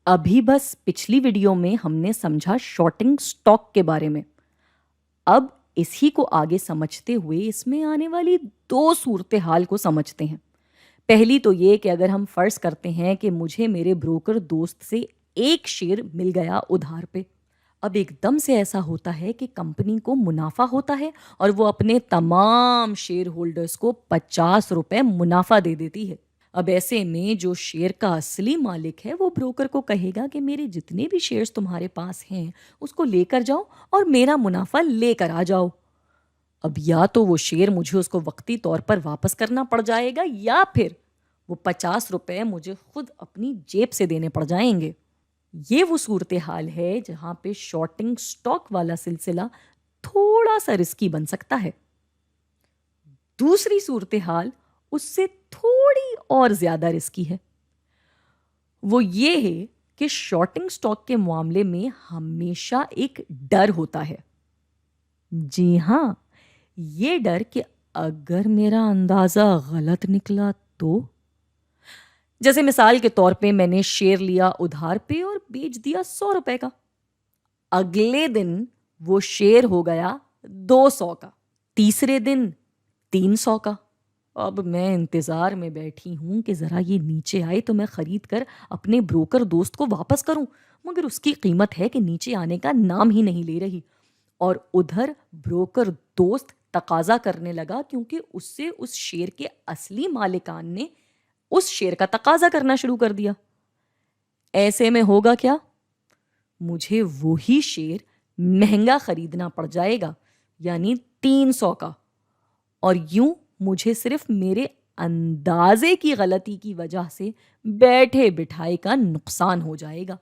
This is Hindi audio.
अभी बस पिछली वीडियो में हमने समझा शॉर्टिंग स्टॉक के बारे में। अब इसी को आगे समझते हुए इसमें आने वाली दो सूरत हाल को समझते हैं। पहली तो ये कि अगर हम फर्ज करते हैं कि मुझे मेरे ब्रोकर दोस्त से एक शेयर मिल गया उधार पे। अब एकदम से ऐसा होता है कि कंपनी को मुनाफा होता है और वो अपने तमाम शेयर होल्डर्स को 50 रुपए मुनाफा दे देती है। अब ऐसे में जो शेयर का असली मालिक है वो ब्रोकर को कहेगा कि मेरे जितने भी शेयर्स तुम्हारे पास हैं उसको लेकर जाओ और मेरा मुनाफा लेकर आ जाओ। अब या तो वो शेयर मुझे उसको वक्ती तौर पर वापस करना पड़ जाएगा या फिर वो 50 रुपए मुझे खुद अपनी जेब से देने पड़ जाएंगे। ये वो सूरत हाल है जहां पे शॉर्टिंग स्टॉक वाला सिलसिला थोड़ा सा रिस्की बन सकता है। दूसरी सूरत हाल उससे थोड़ी और ज्यादा रिस्की है। वो ये है कि शॉर्टिंग स्टॉक के मामले में हमेशा एक डर होता है। जी हाँ, ये डर कि अगर मेरा अंदाजा गलत निकला तो। जैसे मिसाल के तौर पे मैंने शेयर लिया उधार पे और बेच दिया 100 रुपए का। अगले दिन वो शेयर हो गया 200 का, तीसरे दिन 300 का। अब मैं इंतजार में बैठी हूं कि जरा ये नीचे आए तो मैं खरीद कर अपने ब्रोकर दोस्त को वापस करूं, मगर उसकी कीमत है कि नीचे आने का नाम ही नहीं ले रही। और उधर ब्रोकर दोस्त तकाजा करने लगा क्योंकि उससे उस शेयर के असली मालिकान ने उस शेयर का तकाजा करना शुरू कर दिया। ऐसे में होगा क्या? मुझे वही शेयर महंगा खरीदना पड़ जाएगा, यानी 300 का। और यूं मुझे सिर्फ मेरे अंदाजे की गलती की वजह से बैठे बिठाए का नुकसान हो जाएगा।